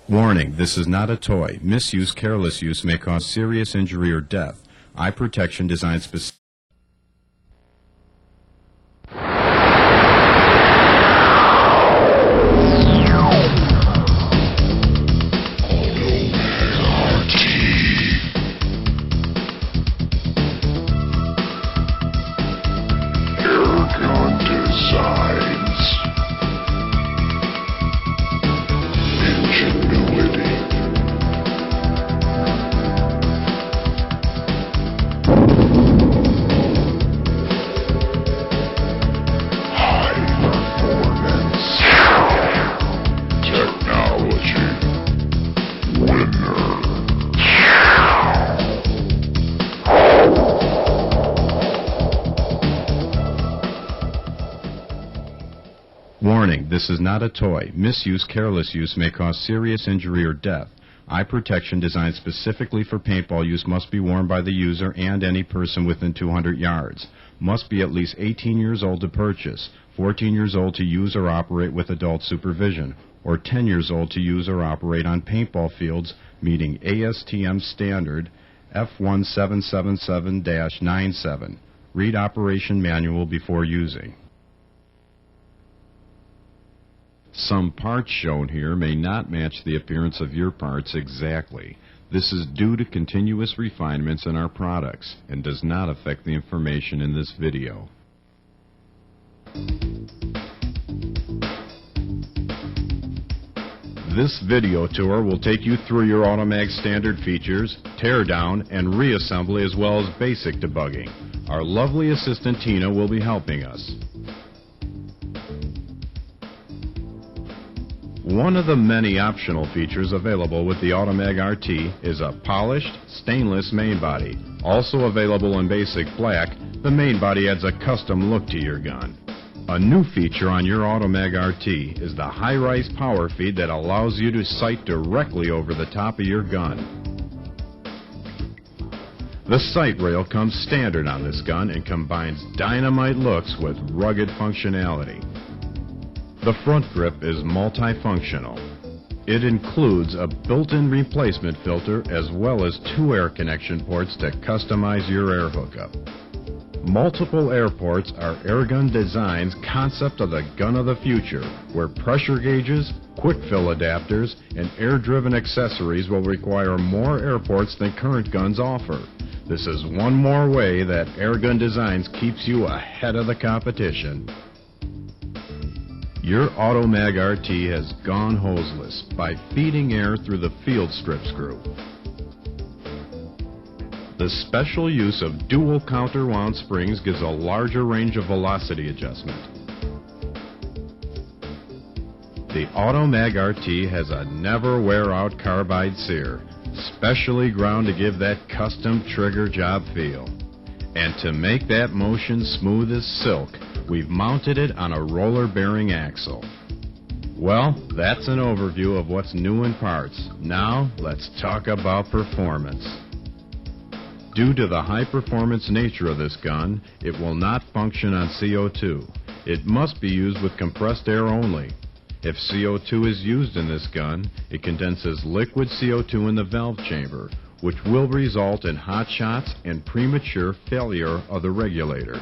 Warning, this is not a toy. Misuse, careless use may cause serious injury or death. Eye protection designed specifically. Warning, this is not a toy. Misuse, careless use may cause serious injury or death. Eye protection designed specifically for paintball use must be worn by the user and any person within 200 yards. Must be at least 18 years old to purchase, 14 years old to use or operate with adult supervision, or 10 years old to use or operate on paintball fields meeting ASTM standard F1777-97. Read operation manual before using. Some parts shown here may not match the appearance of your parts exactly. This is due to continuous refinements in our products and does not affect the information in this video. This video tour will take you through your Automag standard features, tear down, and reassembly as well as basic debugging. Our lovely assistant Tina will be helping us. One of the many optional features available with the Automag RT is a polished, stainless main body. Also available in basic black, the main body adds a custom look to your gun. A new feature on your Automag RT is the high-rise power feed that allows you to sight directly over the top of your gun. The sight rail comes standard on this gun and combines dynamite looks with rugged functionality. The front grip is multifunctional. It includes a built-in replacement filter as well as 2 air connection ports to customize your air hookup. Multiple air ports are Airgun Design's concept of the gun of the future, where pressure gauges, quick fill adapters, and air-driven accessories will require more air ports than current guns offer. This is one more way that Airgun Designs keeps you ahead of the competition. Your Automag RT has gone hoseless by feeding air through the field strip screw. The special use of dual counter-wound springs gives a larger range of velocity adjustment. The Automag RT has a never-wear-out carbide sear, specially ground to give that custom trigger job feel. And to make that motion smooth as silk, we've mounted it on a roller bearing axle. Well, that's an overview of what's new in parts. Now, let's talk about performance. Due to the high-performance nature of this gun, it will not function on CO2. It must be used with compressed air only. If CO2 is used in this gun, it condenses liquid CO2 in the valve chamber, which will result in hot shots and premature failure of the regulator.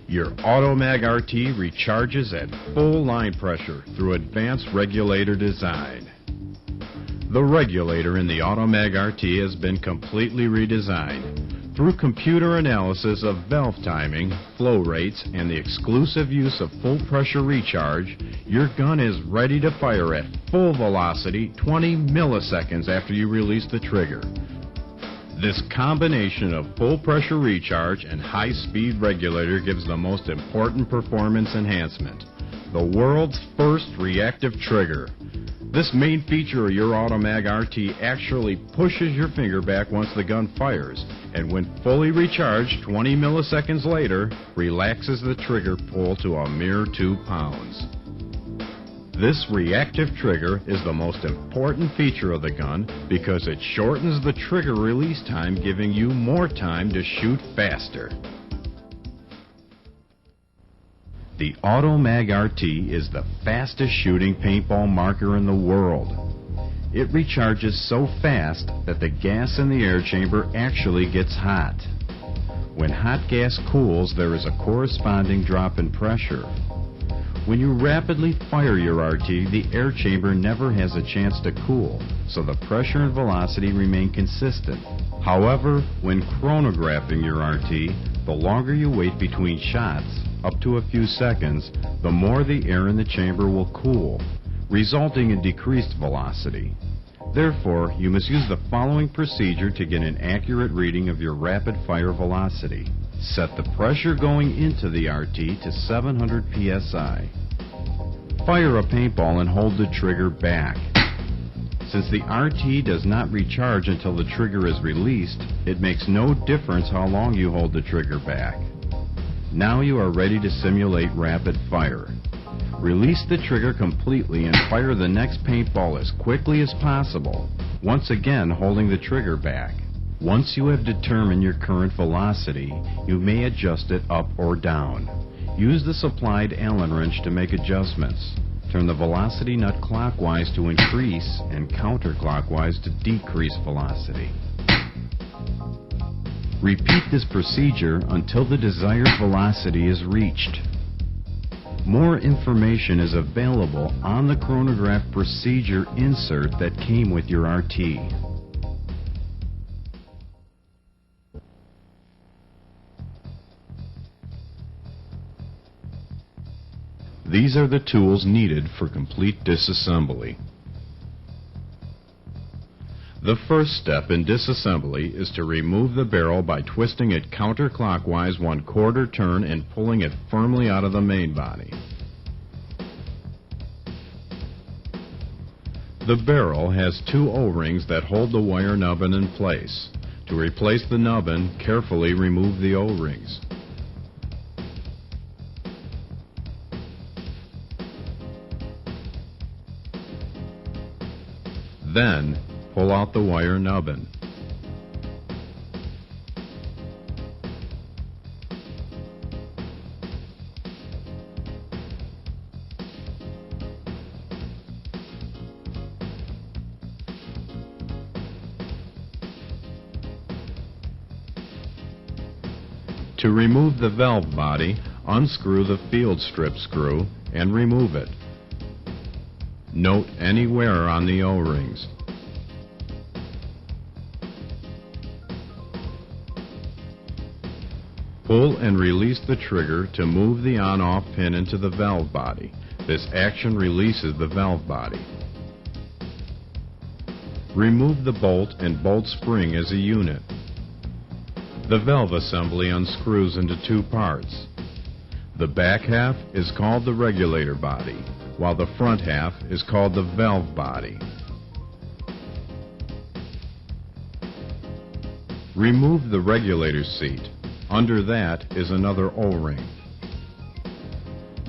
Your Automag RT recharges at full line pressure through advanced regulator design. The regulator in the Automag RT has been completely redesigned. Through computer analysis of valve timing, flow rates, and the exclusive use of full pressure recharge, your gun is ready to fire at full velocity 20 milliseconds after you release the trigger. This combination of full pressure recharge and high-speed regulator gives the most important performance enhancement: the world's first reactive trigger. This main feature of your Automag RT actually pushes your finger back once the gun fires, and when fully recharged 20 milliseconds later, relaxes the trigger pull to a mere 2 pounds. This reactive trigger is the most important feature of the gun because it shortens the trigger release time, giving you more time to shoot faster. The Automag RT is the fastest shooting paintball marker in the world. It recharges so fast that the gas in the air chamber actually gets hot. When hot gas cools, there is a corresponding drop in pressure. When you rapidly fire your RT, the air chamber never has a chance to cool, so the pressure and velocity remain consistent. However, when chronographing your RT, the longer you wait between shots, up to a few seconds, the more the air in the chamber will cool, resulting in decreased velocity. Therefore, you must use the following procedure to get an accurate reading of your rapid fire velocity. Set the pressure going into the RT to 700 psi. Fire a paintball and hold the trigger back. Since the RT does not recharge until the trigger is released, it makes no difference how long you hold the trigger back. Now you are ready to simulate rapid fire. Release the trigger completely and fire the next paintball as quickly as possible, once again holding the trigger back. Once you have determined your current velocity, you may adjust it up or down. Use the supplied Allen wrench to make adjustments. Turn the velocity nut clockwise to increase and counterclockwise to decrease velocity. Repeat this procedure until the desired velocity is reached. More information is available on the chronograph procedure insert that came with your RT. These are the tools needed for complete disassembly. The first step in disassembly is to remove the barrel by twisting it counterclockwise 1/4 turn and pulling it firmly out of the main body. The barrel has 2 O-rings that hold the wire nubbin in place. To replace the nubbin, carefully remove the O-rings. Then, pull out the wire nubbin. To remove the valve body, unscrew the field strip screw and remove it. Note any wear on the O-rings. Pull and release the trigger to move the on-off pin into the valve body. This action releases the valve body. Remove the bolt and bolt spring as a unit. The valve assembly unscrews into 2 parts. The back half is called the regulator body, while the front half is called the valve body. Remove the regulator seat. Under that is another O-ring.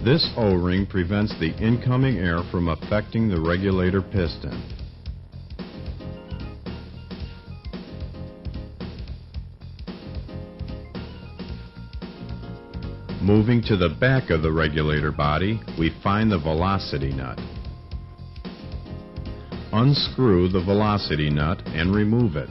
This O-ring prevents the incoming air from affecting the regulator piston. Moving to the back of the regulator body, we find the velocity nut. Unscrew the velocity nut and remove it.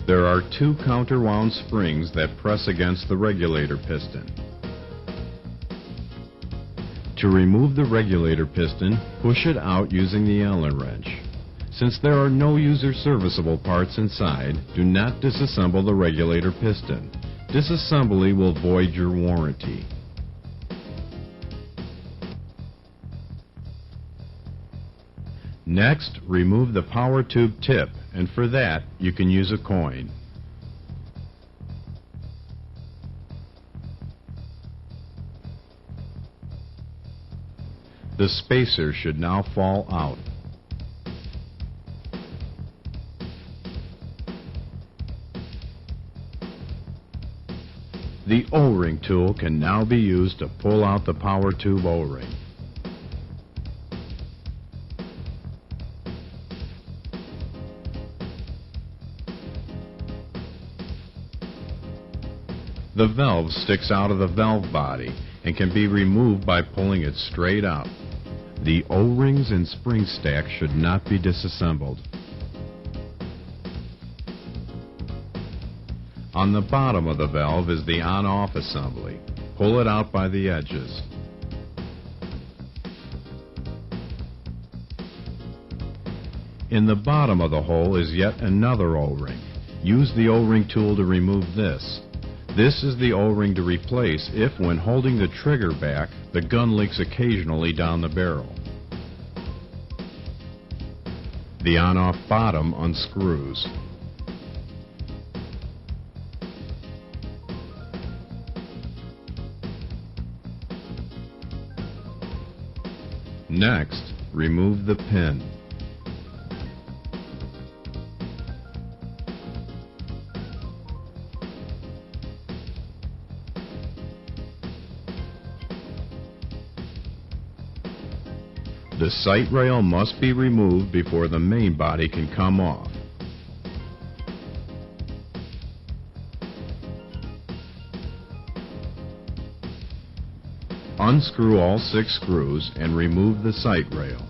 There are 2 counterwound springs that press against the regulator piston. To remove the regulator piston, push it out using the Allen wrench. Since there are no user serviceable parts inside, do not disassemble the regulator piston. Disassembly will void your warranty. Next, remove the power tube tip, and for that, you can use a coin. The spacer should now fall out. The O-ring tool can now be used to pull out the power tube O-ring. The valve sticks out of the valve body and can be removed by pulling it straight out. The O-rings and spring stack should not be disassembled. On the bottom of the valve is the on-off assembly. Pull it out by the edges. In the bottom of the hole is yet another O-ring. Use the O-ring tool to remove this. This is the O-ring to replace if, when holding the trigger back, the gun leaks occasionally down the barrel. The on-off bottom unscrews. Next, remove the pin. The sight rail must be removed before the main body can come off. Unscrew all 6 screws and remove the sight rail.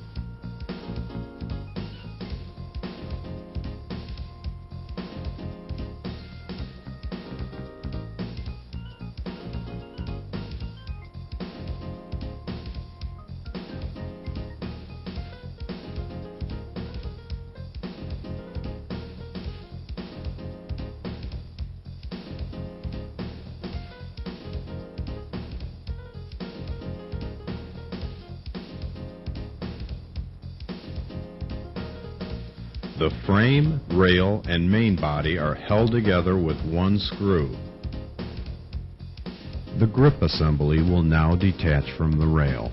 The frame, rail, and main body are held together with 1 screw. The grip assembly will now detach from the rail.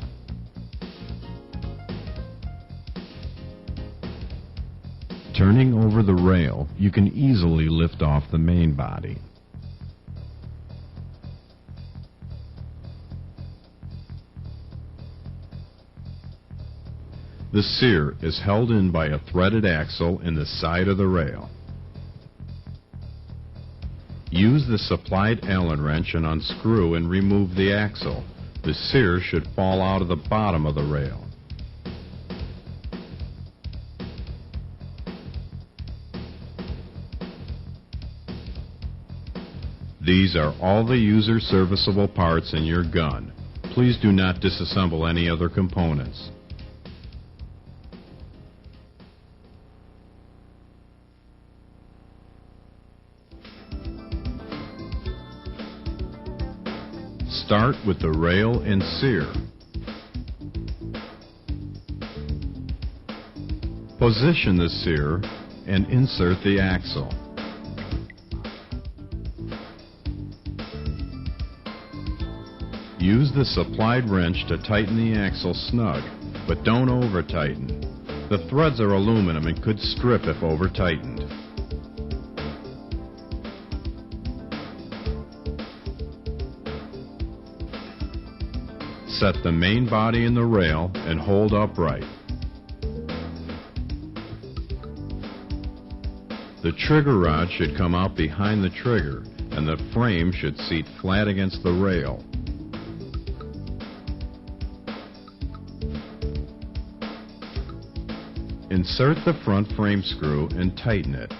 Turning over the rail, you can easily lift off the main body. The sear is held in by a threaded axle in the side of the rail. Use the supplied Allen wrench and unscrew and remove the axle. The sear should fall out of the bottom of the rail. These are all the user serviceable parts in your gun. Please do not disassemble any other components. Start with the rail and sear. Position the sear and insert the axle. Use the supplied wrench to tighten the axle snug, but don't over-tighten. The threads are aluminum and could strip if over-tightened. Set the main body in the rail and hold upright. The trigger rod should come out behind the trigger, and the frame should seat flat against the rail. Insert the front frame screw and tighten it.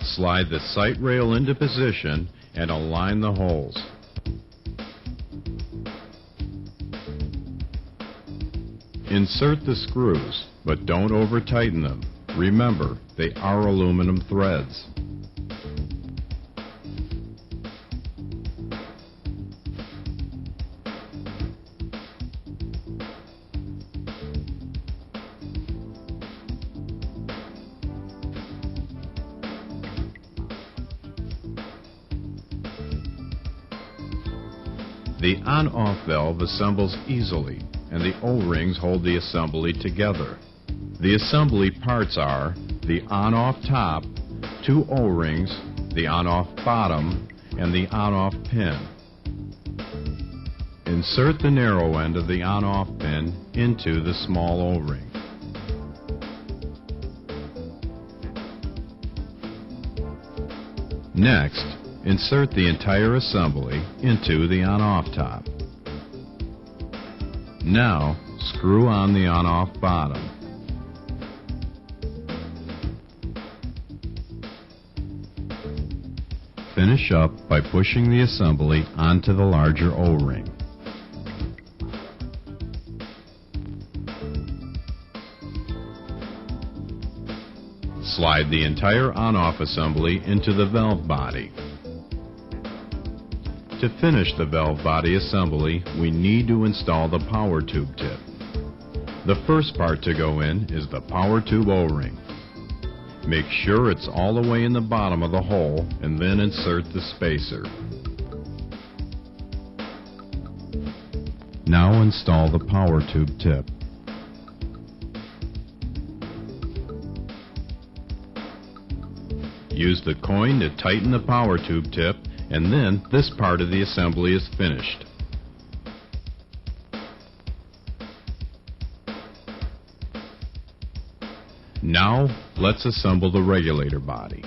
Slide the sight rail into position and align the holes. Insert the screws, but don't over-tighten them. Remember, they are aluminum threads. The on-off valve assembles easily, and the O-rings hold the assembly together. The assembly parts are the on-off top, 2 O-rings, the on-off bottom, and the on-off pin. Insert the narrow end of the on-off pin into the small O-ring. Next, insert the entire assembly into the on-off top. Now, screw on the on-off bottom. Finish up by pushing the assembly onto the larger O-ring. Slide the entire on-off assembly into the valve body. To finish the valve body assembly, we need to install the power tube tip. The first part to go in is the power tube O-ring. Make sure it's all the way in the bottom of the hole and then insert the spacer. Now install the power tube tip. Use the coin to tighten the power tube tip, and then this part of the assembly is finished. Now, let's assemble the regulator body.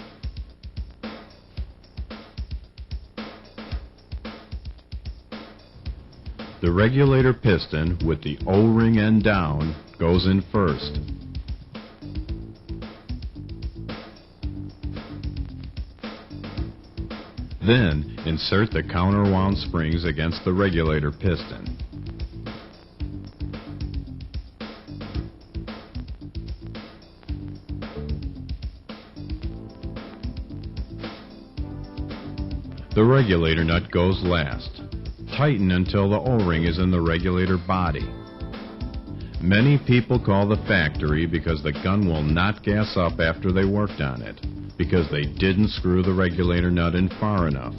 The regulator piston with the O-ring end down goes in first. Then, insert the counterwound springs against the regulator piston. The regulator nut goes last. Tighten until the O-ring is in the regulator body. Many people call the factory because the gun will not gas up after they worked on it, because they didn't screw the regulator nut in far enough.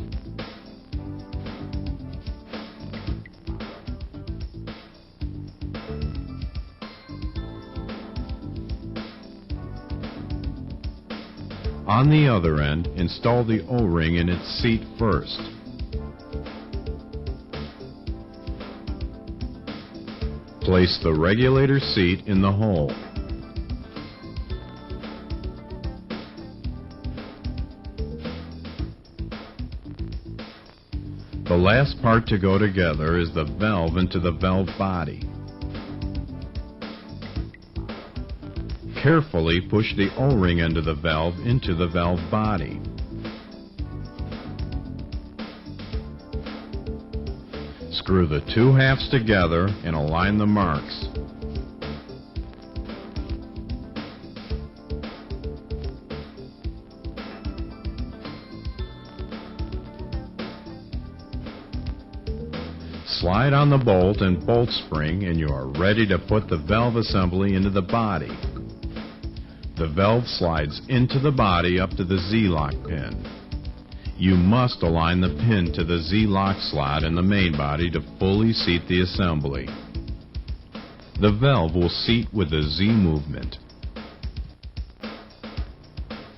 On the other end, install the O-ring in its seat first. Place the regulator seat in the hole. The last part to go together is the valve into the valve body. Carefully push the O-ring end of the valve into the valve body. Screw the 2 halves together and align the marks. Slide on the bolt and bolt spring and you are ready to put the valve assembly into the body. The valve slides into the body up to the Z-lock pin. You must align the pin to the Z-lock slot in the main body to fully seat the assembly. The valve will seat with the Z movement.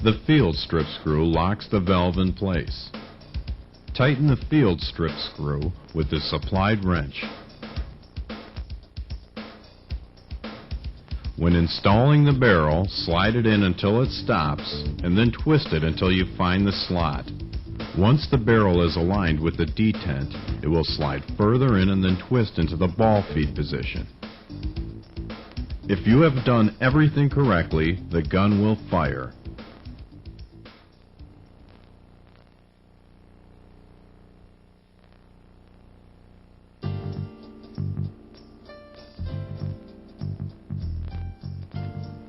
The field strip screw locks the valve in place. Tighten the field strip screw with the supplied wrench. When installing the barrel, slide it in until it stops, and then twist it until you find the slot. Once the barrel is aligned with the detent, it will slide further in and then twist into the ball feed position. If you have done everything correctly, the gun will fire.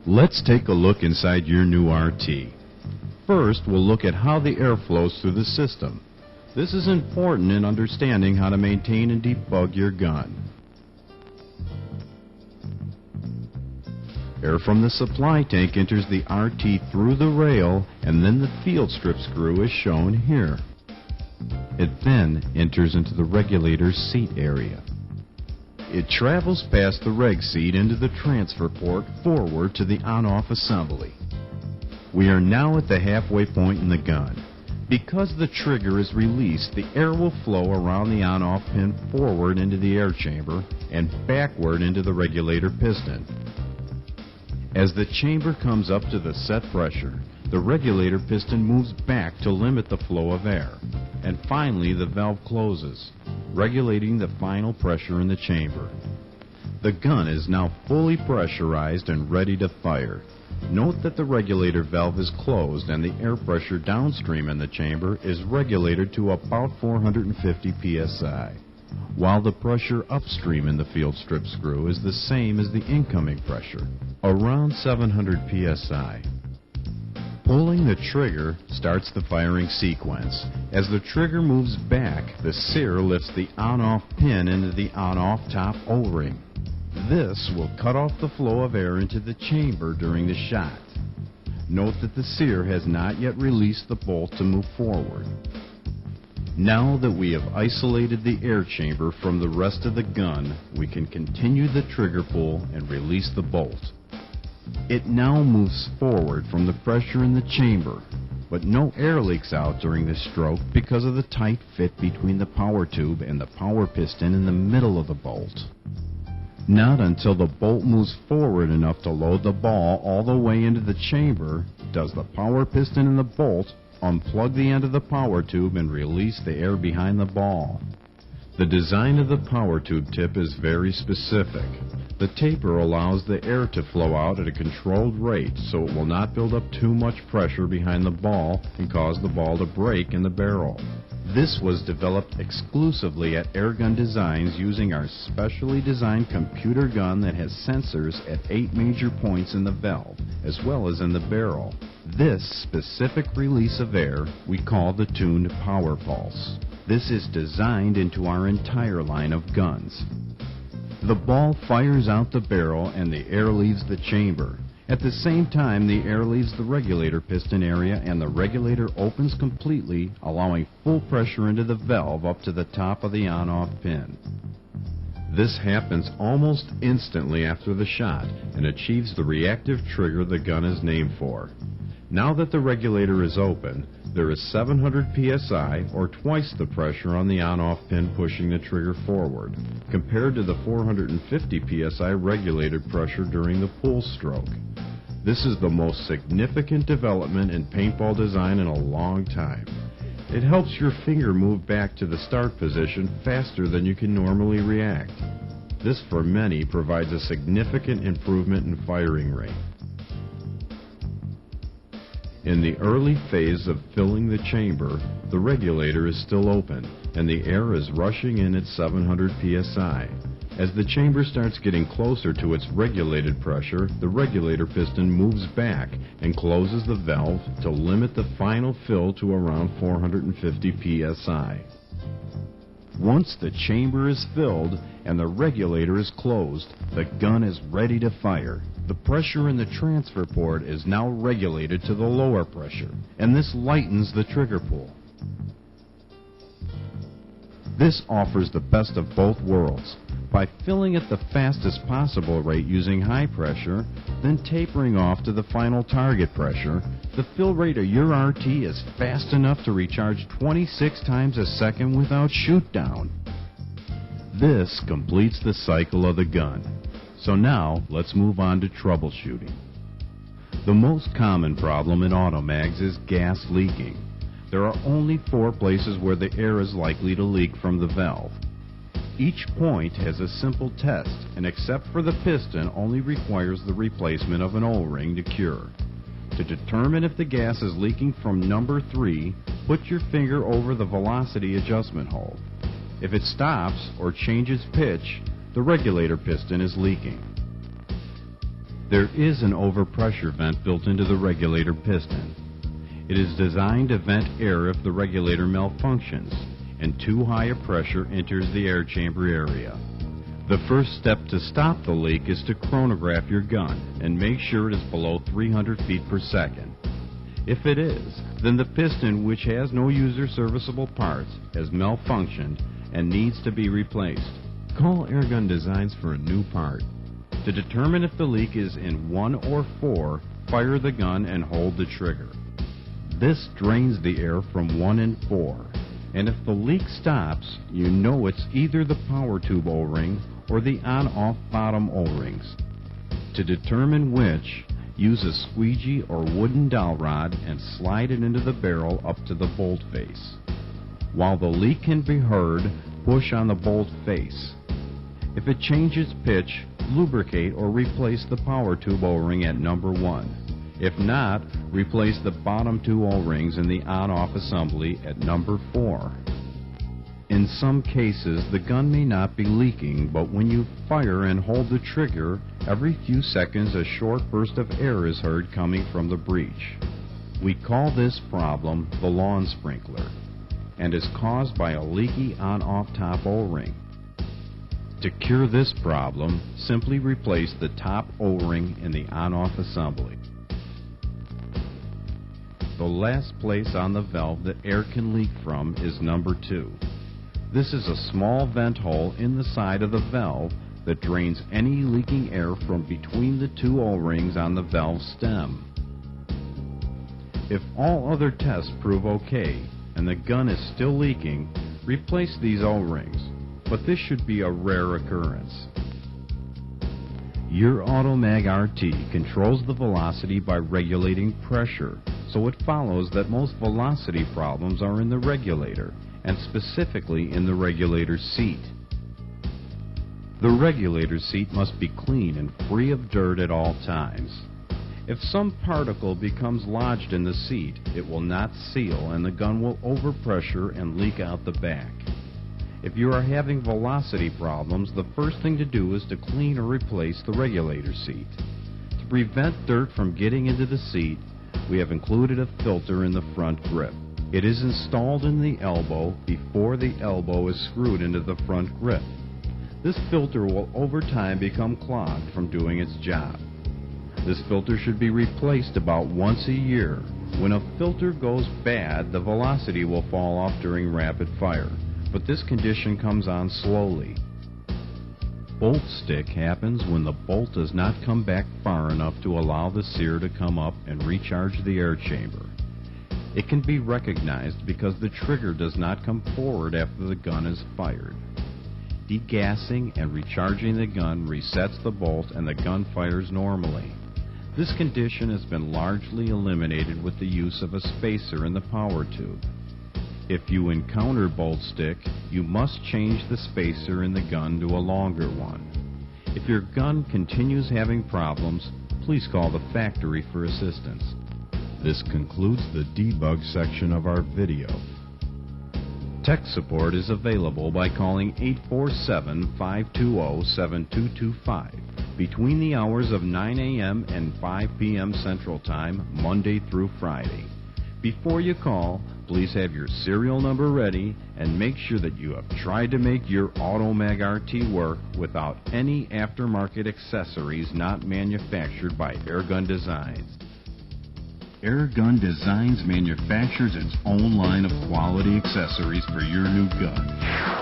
Let's take a look inside your new RT. First, we'll look at how the air flows through the system. This is important in understanding how to maintain and debug your gun. Air from the supply tank enters the RT through the rail, and then the field strip screw is shown here. It then enters into the regulator's seat area. It travels past the reg seat into the transfer port forward to the on-off assembly. We are now at the halfway point in the gun. Because the trigger is released, the air will flow around the on-off pin forward into the air chamber and backward into the regulator piston. As the chamber comes up to the set pressure, the regulator piston moves back to limit the flow of air. And finally, the valve closes, regulating the final pressure in the chamber. The gun is now fully pressurized and ready to fire. Note that the regulator valve is closed and the air pressure downstream in the chamber is regulated to about 450 psi, while the pressure upstream in the field strip screw is the same as the incoming pressure, around 700 psi. Pulling the trigger starts the firing sequence. As the trigger moves back, the sear lifts the on-off pin into the on-off top O-ring. This will cut off the flow of air into the chamber during the shot. Note that the sear has not yet released the bolt to move forward. Now that we have isolated the air chamber from the rest of the gun, we can continue the trigger pull and release the bolt. It now moves forward from the pressure in the chamber, but no air leaks out during this stroke because of the tight fit between the power tube and the power piston in the middle of the bolt. Not until the bolt moves forward enough to load the ball all the way into the chamber does the power piston in the bolt unplug the end of the power tube and release the air behind the ball. The design of the power tube tip is very specific. The taper allows the air to flow out at a controlled rate so it will not build up too much pressure behind the ball and cause the ball to break in the barrel. This was developed exclusively at Airgun Designs using our specially designed computer gun that has sensors at 8 major points in the valve as well as in the barrel. This specific release of air we call the tuned power pulse. This is designed into our entire line of guns. The ball fires out the barrel and the air leaves the chamber. At the same time, the air leaves the regulator piston area and the regulator opens completely, allowing full pressure into the valve up to the top of the on-off pin. This happens almost instantly after the shot and achieves the reactive trigger the gun is named for. Now that the regulator is open, there is 700 psi or twice the pressure on the on-off pin pushing the trigger forward, compared to the 450 psi regulated pressure during the pull stroke. This is the most significant development in paintball design in a long time. It helps your finger move back to the start position faster than you can normally react. This, for many, provides a significant improvement in firing rate. In the early phase of filling the chamber, the regulator is still open and the air is rushing in at 700 psi. As the chamber starts getting closer to its regulated pressure, the regulator piston moves back and closes the valve to limit the final fill to around 450 psi. Once the chamber is filled and the regulator is closed, the gun is ready to fire. The pressure in the transfer port is now regulated to the lower pressure, and this lightens the trigger pull. This offers the best of both worlds. By filling at the fastest possible rate using high pressure, then tapering off to the final target pressure, the fill rate of your RT is fast enough to recharge 26 times a second without shoot down. This completes the cycle of the gun. So now, let's move on to troubleshooting. The most common problem in automags is gas leaking. There are only 4 places where the air is likely to leak from the valve. Each point has a simple test, and except for the piston, only requires the replacement of an O-ring to cure. To determine if the gas is leaking from number 3, put your finger over the velocity adjustment hole. If it stops or changes pitch, the regulator piston is leaking. There is an overpressure vent built into the regulator piston. It is designed to vent air if the regulator malfunctions and too high a pressure enters the air chamber area. The first step to stop the leak is to chronograph your gun and make sure it is below 300 feet per second. If it is, then the piston, which has no user serviceable parts, has malfunctioned and needs to be replaced. Call Airgun Designs for a new part. To determine if the leak is in 1 or 4, fire the gun and hold the trigger. This drains the air from 1 and 4, and if the leak stops, you know it's either the power tube O-ring or the on-off bottom O-rings. To determine which, use a squeegee or wooden dowel rod and slide it into the barrel up to the bolt face. While the leak can be heard, push on the bolt face. If it changes pitch, lubricate or replace the power tube O-ring at number 1. If not, replace the bottom 2 O-rings in the on-off assembly at number 4. In some cases, the gun may not be leaking, but when you fire and hold the trigger, every few seconds a short burst of air is heard coming from the breech. We call this problem the lawn sprinkler, and is caused by a leaky on-off top O-ring. To cure this problem, simply replace the top O-ring in the on-off assembly. The last place on the valve that air can leak from is number 2. This is a small vent hole in the side of the valve that drains any leaking air from between the 2 O-rings on the valve stem. If all other tests prove okay and the gun is still leaking, replace these O-rings, but this should be a rare occurrence. Your Automag RT controls the velocity by regulating pressure, so it follows that most velocity problems are in the regulator, and specifically in the regulator seat. The regulator seat must be clean and free of dirt at all times. If some particle becomes lodged in the seat, it will not seal and the gun will overpressure and leak out the back. If you are having velocity problems, the first thing to do is to clean or replace the regulator seat. To prevent dirt from getting into the seat, we have included a filter in the front grip. It is installed in the elbow before the elbow is screwed into the front grip. This filter will over time become clogged from doing its job. This filter should be replaced about once a year. When a filter goes bad, the velocity will fall off during rapid fire, but this condition comes on slowly. Bolt stick happens when the bolt does not come back far enough to allow the sear to come up and recharge the air chamber. It can be recognized because the trigger does not come forward after the gun is fired. Degassing and recharging the gun resets the bolt and the gun fires normally. This condition has been largely eliminated with the use of a spacer in the power tube. If you encounter bolt stick, you must change the spacer in the gun to a longer one. If your gun continues having problems, please call the factory for assistance. This concludes the debug section of our video. Tech support is available by calling 847-520-7225 between the hours of 9 a.m. and 5 p.m. Central Time, Monday through Friday. Before you call, please have your serial number ready and make sure that you have tried to make your Automag RT work without any aftermarket accessories not manufactured by Airgun Designs. Airgun Designs manufactures its own line of quality accessories for your new gun,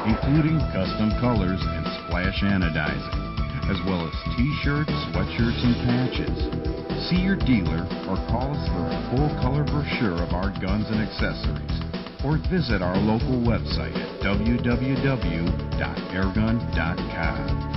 including custom colors and splash anodizing, as well as t-shirts, sweatshirts, and patches. See your dealer or call us for a full color brochure of our guns and accessories, or visit our local website at www.airgun.com.